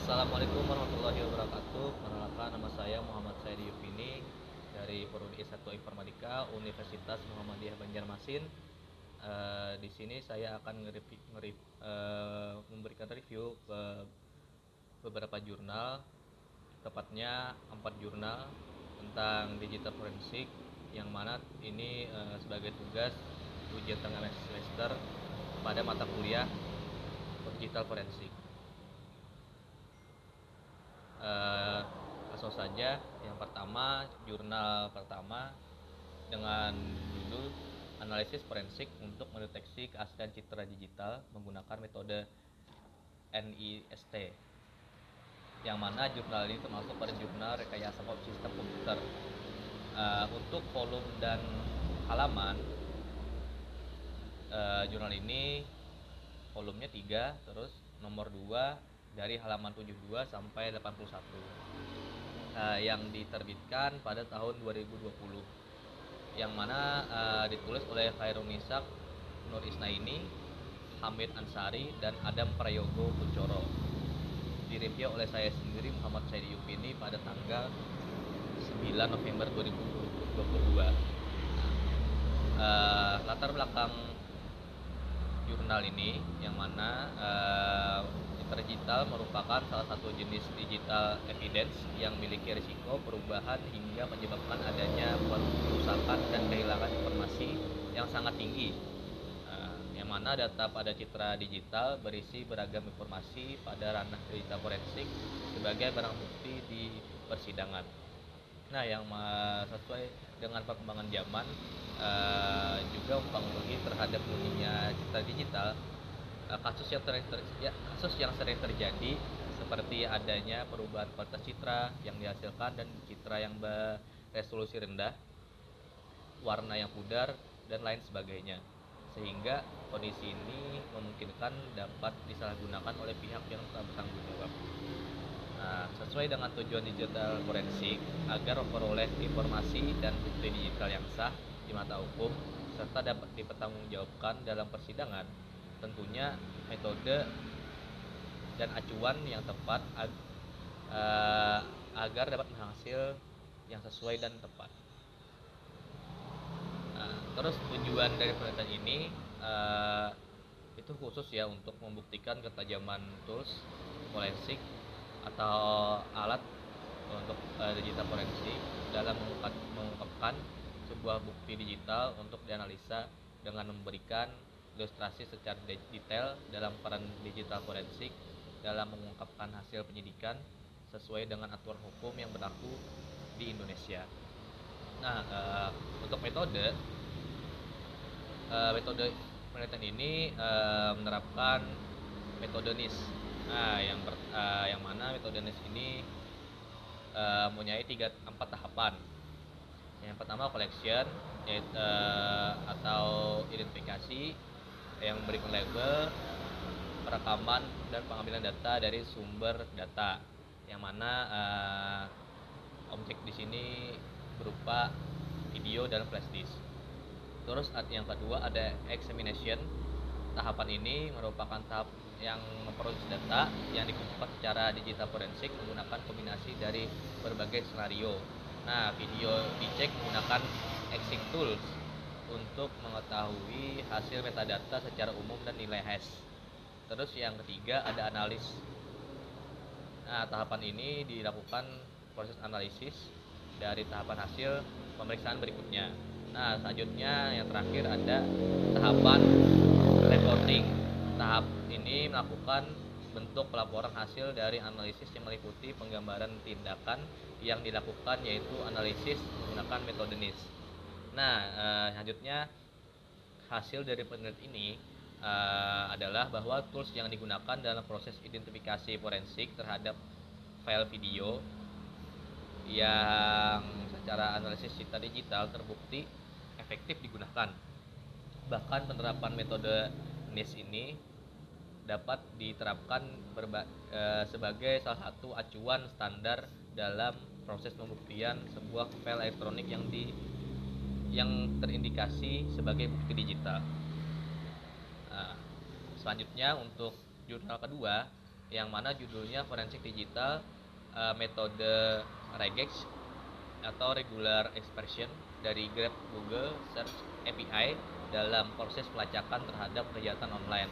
Assalamualaikum warahmatullahi wabarakatuh. Perkenalkan, nama saya Muhammad Saidi Yufini dari Prodi S1 Informatika Universitas Muhammadiyah Banjarmasin. Di sini saya akan memberikan review beberapa jurnal, tepatnya 4 jurnal tentang digital forensik, yang mana ini sebagai tugas ujian tengah semester pada mata kuliah digital forensik. Langsung saja, yang pertama, jurnal pertama dengan judul Analisis Forensik untuk Mendeteksi Keaslian Citra Digital Menggunakan Metode NIST, yang mana jurnal ini termasuk pada jurnal rekayasa sistem komputer. Untuk volume dan halaman, jurnal ini volumenya 3, terus nomor 2 dari halaman 72 sampai 81, yang diterbitkan pada tahun 2020, yang mana ditulis oleh Khairunisak Nur Isnaini, Hamid Ansari, dan Adam Prayogo Kuncoro. Direview oleh saya sendiri, Muhammad Saidi Yufini, pada tanggal 9 November 2022. Latar belakang jurnal ini, yang mana citra digital merupakan salah satu jenis digital evidence yang memiliki risiko perubahan hingga menyebabkan adanya perusakan dan kehilangan informasi yang sangat tinggi. Yang mana data pada citra digital berisi beragam informasi pada ranah digital forensik sebagai barang bukti di persidangan. Nah, yang sesuai dengan perkembangan zaman, juga mempengaruhi terhadap dunia citra digital. Kasus yang sering terjadi seperti adanya perubahan kualitas citra yang dihasilkan dan citra yang beresolusi rendah, warna yang pudar, dan lain sebagainya, sehingga kondisi ini memungkinkan dapat disalahgunakan oleh pihak yang tak bertanggung jawab. Sesuai dengan tujuan digital forensik agar memperoleh informasi dan bukti digital yang sah di mata hukum serta dapat dipertanggungjawabkan dalam persidangan, tentunya metode dan acuan yang tepat agar dapat menghasil yang sesuai dan tepat. Terus tujuan dari penelitian ini itu khusus ya untuk membuktikan ketajaman tools forensik atau alat untuk digital forensik dalam mengungkapkan sebuah bukti digital untuk dianalisa dengan memberikan ilustrasi secara detail dalam peran digital forensik dalam mengungkapkan hasil penyidikan sesuai dengan aturan hukum yang berlaku di Indonesia. Untuk metode penelitian ini menerapkan metode NIST. Yang mana metode NIST ini mempunyai 4 tahapan. Yang pertama collection, yaitu atau identifikasi, yang berikut label, perekaman, dan pengambilan data dari sumber data, yang mana objek di sini berupa video dan flash disk. Terus yang kedua ada examination. Tahapan ini merupakan tahap yang memproses data yang dikumpulkan secara digital forensik menggunakan kombinasi dari berbagai skenario. Video dicek menggunakan Exing Tools untuk mengetahui hasil metadata secara umum dan nilai hash. Terus yang ketiga ada analis. Tahapan ini dilakukan proses analisis dari tahapan hasil pemeriksaan berikutnya. Selanjutnya yang terakhir ada tahapan reporting. Tahap ini melakukan bentuk pelaporan hasil dari analisis yang meliputi penggambaran tindakan yang dilakukan, yaitu analisis menggunakan metode NIST. Selanjutnya hasil dari penelitian ini adalah bahwa tools yang digunakan dalam proses identifikasi forensik terhadap file video yang secara analisis citra digital terbukti efektif digunakan. Bahkan penerapan metode NIST ini dapat diterapkan sebagai salah satu acuan standar dalam proses pembuktian sebuah file elektronik yang terindikasi sebagai bukti digital. Selanjutnya untuk jurnal kedua yang mana judulnya Forensik Digital, metode regex atau regular expression dari Grab Google Search API dalam proses pelacakan terhadap kejahatan online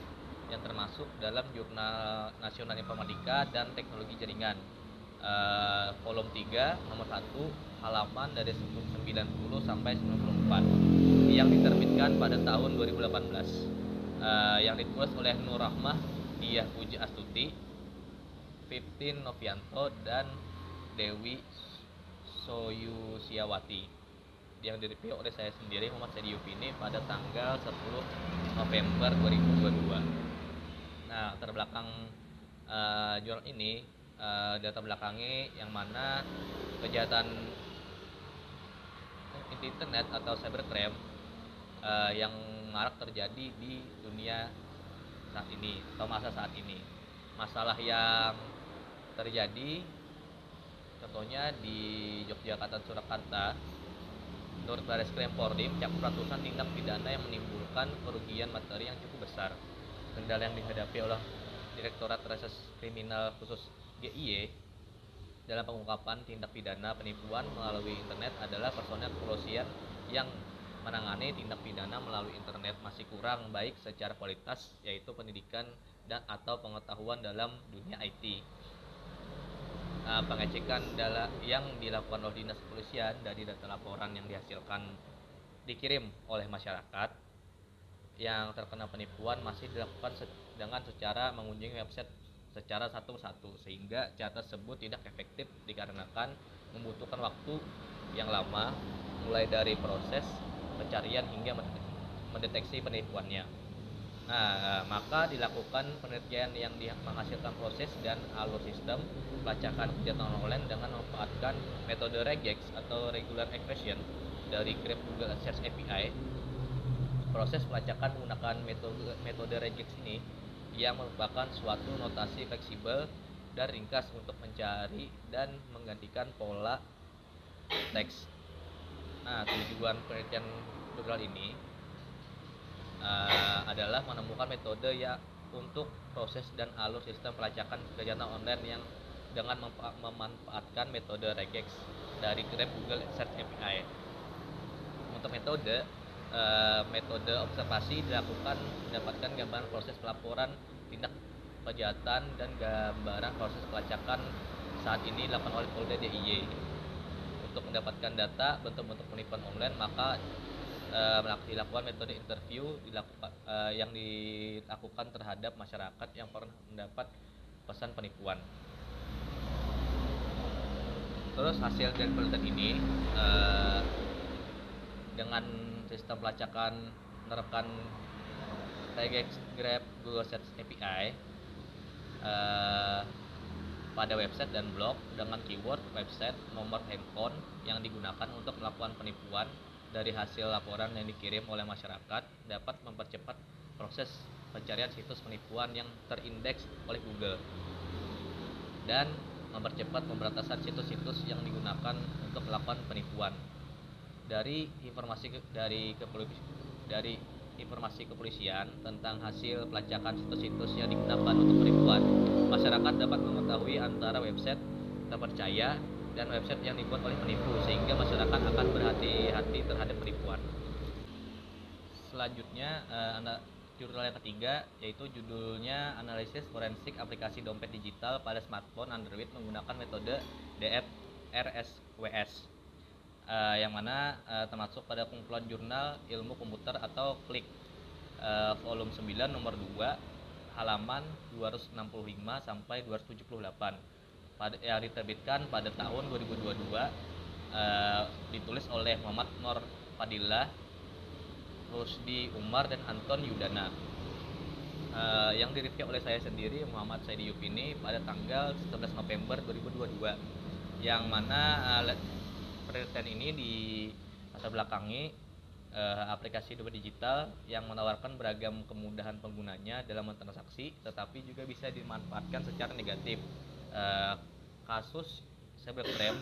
yang termasuk dalam Jurnal Nasional Informatika dan Teknologi Jaringan, volume 3 nomor 1 halaman dari 90 sampai 94 yang diterbitkan pada tahun 2018, yang ditulis oleh Nur Rahmah, Diah Puji Astuti, Fiftin Novianto, dan Dewi Soyusiawati, yang direview oleh saya sendiri Muhammad Saidi Yupini pada tanggal 10 November 2022. Nah, terbelakang jurnal ini data belakangnya yang mana kejahatan internet atau cybercrime yang marak terjadi di dunia saat ini atau masa saat ini. Masalah yang terjadi contohnya di Yogyakarta dan Surakarta, menurut Bareskrim Polri mencakup ratusan tindak pidana yang menimbulkan kerugian materi yang cukup besar. Kendala yang dihadapi oleh Direktorat Reserse Kriminal Khusus DIY dalam pengungkapan tindak pidana penipuan melalui internet adalah personel kepolisian yang menangani tindak pidana melalui internet masih kurang baik secara kualitas, yaitu pendidikan dan atau pengetahuan dalam dunia IT. Pengecekan yang dilakukan oleh dinas kepolisian dari data laporan yang dikirim oleh masyarakat yang terkena penipuan masih dilakukan dengan secara mengunjungi website secara satu-satu, sehingga cara tersebut tidak efektif dikarenakan membutuhkan waktu yang lama mulai dari proses pencarian hingga mendeteksi penipuannya. Nah, maka dilakukan penelitian yang menghasilkan proses dan alur sistem pelacakan kejahatan online dengan memanfaatkan metode regex atau regular expression dari Grab Google Search API. Proses pelacakan menggunakan metode regex ini yang merupakan suatu notasi fleksibel dan ringkas untuk mencari dan menggantikan pola teks. Nah, tujuan penelitian jurnal ini adalah menemukan metode ya untuk proses dan alur sistem pelacakan kejahatan online yang dengan memanfaatkan metode regex dari Grab Google Search API. Untuk metode observasi dilakukan mendapatkan gambaran proses pelaporan tindak kejahatan dan gambaran proses pelacakan saat ini dilakukan oleh Polda DIY. Untuk mendapatkan data bentuk-bentuk penipuan online, maka dilakukan metode interview yang dilakukan terhadap masyarakat yang pernah mendapat pesan penipuan. Terus hasil dari penelitian ini dengan sistem pelacakan menerapkan regex Grab Google Search API pada website dan blog dengan keyword website, nomor handphone yang digunakan untuk melakukan penipuan dari hasil laporan yang dikirim oleh masyarakat dapat mempercepat proses pencarian situs penipuan yang terindeks oleh Google dan mempercepat pemberantasan situs-situs yang digunakan untuk melakukan penipuan. Dari informasi kepolisian tentang hasil pelacakan situs-situs yang digunakan untuk penipuan, masyarakat dapat mengetahui antara website terpercaya dan website yang dibuat oleh penipu, sehingga masyarakat akan berhati-hati terhadap penipuan. Selanjutnya jurnal yang ketiga, yaitu judulnya Analisis Forensik Aplikasi Dompet Digital pada Smartphone Android menggunakan metode DFRSWS, yang mana termasuk pada kumpulan jurnal ilmu komputer atau KLIK, volume 9 nomor 2 halaman 265 sampai 278 yang diterbitkan pada tahun 2022, ditulis oleh Muhammad Nur Fadilah, Rusdi Umar, dan Anton Yudana, yang direview oleh saya sendiri Muhammad Saidi Yupini pada tanggal 11 November 2022, yang mana penelitian ini di latar belakangi aplikasi dompet digital yang menawarkan beragam kemudahan penggunanya dalam bertransaksi, tetapi juga bisa dimanfaatkan secara negatif. Kasus cybercrime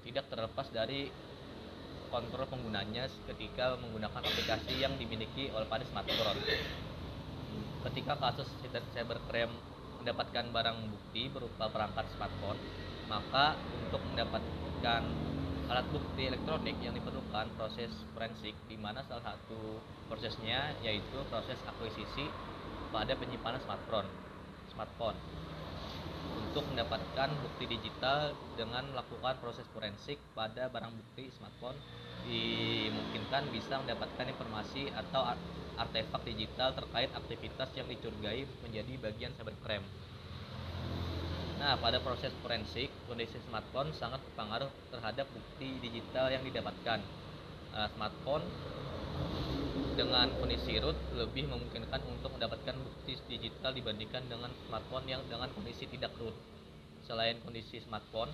tidak terlepas dari kontrol penggunanya ketika menggunakan aplikasi yang dimiliki oleh pada smartphone. Ketika kasus cybercrime mendapatkan barang bukti berupa perangkat smartphone, maka untuk mendapatkan alat bukti elektronik yang diperlukan proses forensik, di mana salah satu prosesnya yaitu proses akuisisi pada penyimpanan smartphone. Untuk mendapatkan bukti digital dengan melakukan proses forensik pada barang bukti smartphone, dimungkinkan bisa mendapatkan informasi atau artefak digital terkait aktivitas yang dicurigai menjadi bagian cybercrime. Nah, pada proses forensik, kondisi smartphone sangat berpengaruh terhadap bukti digital yang didapatkan. Smartphone dengan kondisi root lebih memungkinkan untuk mendapatkan bukti digital dibandingkan dengan smartphone yang dengan kondisi tidak root. Selain kondisi smartphone,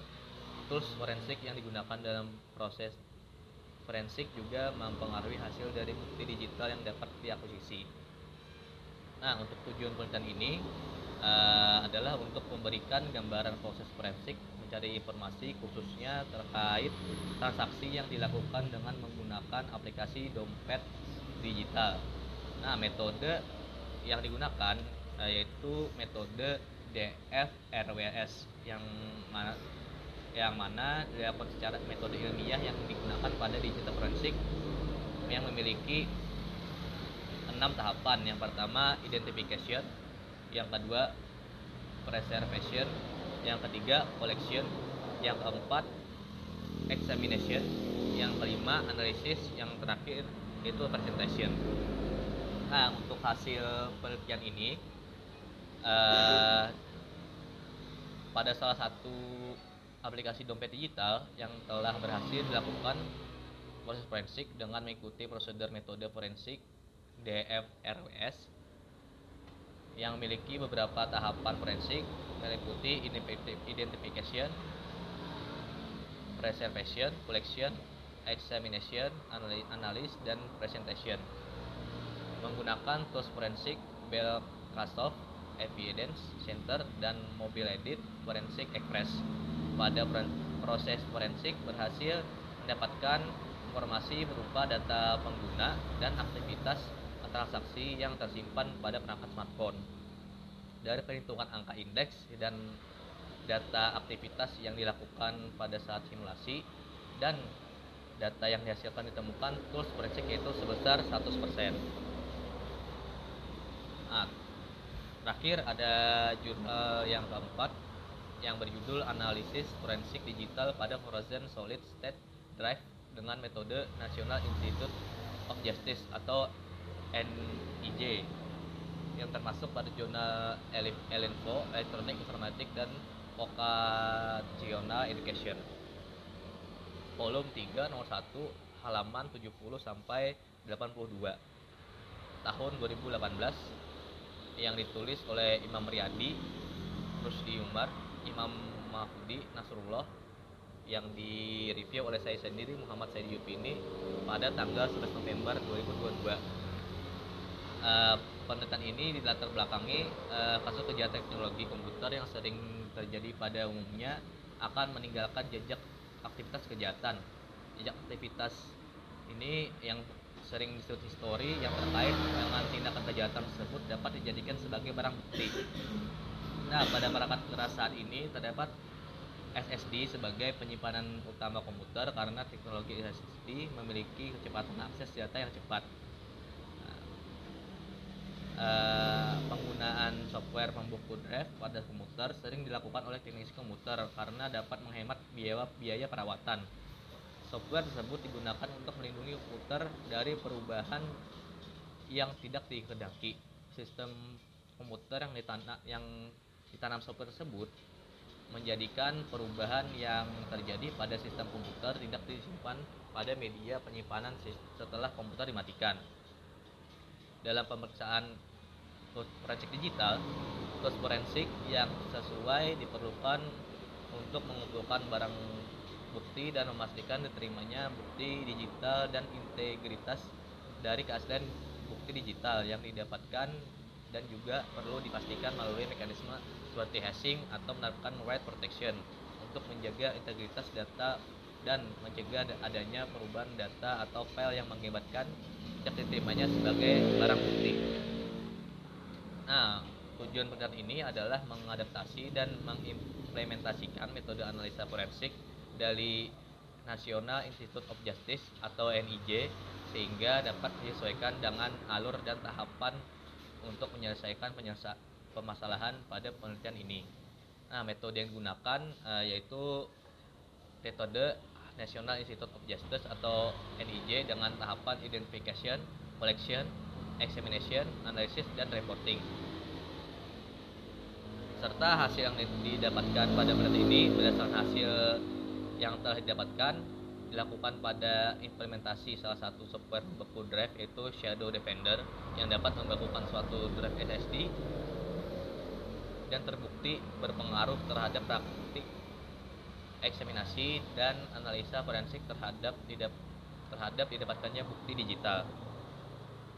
tools forensik yang digunakan dalam proses forensik juga mempengaruhi hasil dari bukti digital yang dapat diakuisisi. Nah, untuk tujuan penelitian ini adalah untuk memberikan gambaran proses forensik, mencari informasi khususnya terkait transaksi yang dilakukan dengan menggunakan aplikasi dompet digital. Nah, metode yang digunakan yaitu metode DFRWS yang mana dilakukan secara metode ilmiah yang digunakan pada digital forensik yang memiliki 6 tahapan. Yang pertama identification, yang kedua preservation, yang ketiga collection, yang keempat examination, yang kelima analysis, yang terakhir itu presentation. Nah, untuk hasil penelitian ini pada salah satu aplikasi dompet digital yang telah berhasil dilakukan proses forensik dengan mengikuti prosedur metode forensik DFRWS yang memiliki beberapa tahapan forensik meliputi identification, preservation, collection, examination, analysis, dan presentation. Menggunakan tools forensik Bell Castle Evidence Center dan Mobile Edit Forensic Express. Pada proses forensik berhasil mendapatkan informasi berupa data pengguna dan aktivitas transaksi yang tersimpan pada perangkat smartphone. Dari perhitungan angka indeks dan data aktivitas yang dilakukan pada saat simulasi dan data yang dihasilkan ditemukan tools forensik yaitu sebesar 100%. Nah, terakhir ada jurnal yang keempat yang berjudul Analisis Forensik Digital pada Frozen Solid State Drive dengan metode National Institute of Justice atau NIJ yang termasuk pada jurnal Elinfo, Electronic Informatics dan Vocational Education. Volume 3 nomor 1 halaman 70 sampai 82 tahun 2018 yang ditulis oleh Imam Riyadi, Rusdi Umar, Imam Mahdi Nasrullah, yang direview oleh saya sendiri Muhammad Said Yupini pada tanggal 11 November 2022. Penelitian ini dilatar belakangi kasus kejahatan teknologi komputer yang sering terjadi pada umumnya akan meninggalkan jejak aktivitas kejahatan. Jejak aktivitas ini yang sering disebut history yang terkait dengan tindakan kejahatan tersebut dapat dijadikan sebagai barang bukti. Nah, pada perangkat keras saat ini terdapat SSD sebagai penyimpanan utama komputer karena teknologi SSD memiliki kecepatan akses data yang cepat. Penggunaan software pembuku drive pada komputer sering dilakukan oleh teknisi komputer karena dapat menghemat biaya perawatan. Software tersebut digunakan untuk melindungi komputer dari perubahan yang tidak dikehendaki. Sistem komputer yang ditanam software tersebut menjadikan perubahan yang terjadi pada sistem komputer tidak disimpan pada media penyimpanan setelah komputer dimatikan. Dalam pemeriksaan forensik digital, tools forensik yang sesuai diperlukan untuk mengumpulkan barang bukti dan memastikan diterimanya bukti digital dan integritas dari keaslian bukti digital yang didapatkan, dan juga perlu dipastikan melalui mekanisme seperti hashing atau menerapkan write protection untuk menjaga integritas data dan mencegah adanya perubahan data atau file yang mengakibatkan tidak diterimanya sebagai barang bukti. Nah, Tujuan penelitian ini adalah mengadaptasi dan mengimplementasikan metode analisa forensik dari National Institute of Justice atau NIJ sehingga dapat disesuaikan dengan alur dan tahapan untuk menyelesaikan permasalahan pada penelitian ini. Nah, metode yang digunakan yaitu metode National Institute of Justice atau NIJ dengan tahapan identification, collection, examination, analysis, dan reporting. Serta hasil yang didapatkan pada penelitian ini berdasarkan hasil yang telah didapatkan dilakukan pada implementasi salah satu software pembeku drive yaitu Shadow Defender yang dapat membekukan suatu drive SSD dan terbukti berpengaruh terhadap praktik eksaminasi dan analisa forensik terhadap didapatkannya bukti digital.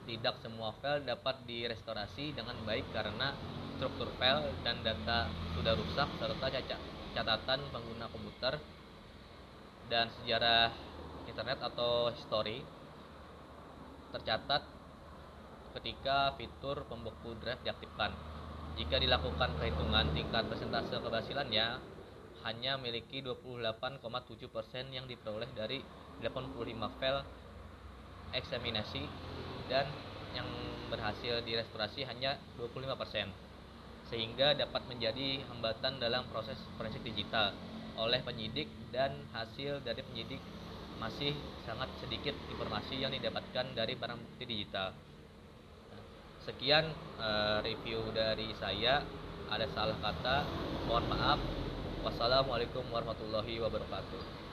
Tidak semua file dapat direstorasi dengan baik karena struktur file dan data sudah rusak serta catatan pengguna komputer dan sejarah internet atau history tercatat ketika fitur pembeku drive diaktifkan. Jika dilakukan perhitungan, tingkat persentase keberhasilannya hanya memiliki 28,7% yang diperoleh dari 85 file eksaminasi dan yang berhasil direstorasi hanya 25%, sehingga dapat menjadi hambatan dalam proses forensik digital oleh penyidik dan hasil dari penyidik masih sangat sedikit informasi yang didapatkan dari barang bukti digital. Sekian review dari saya. Ada salah kata, mohon maaf. Wassalamualaikum warahmatullahi wabarakatuh.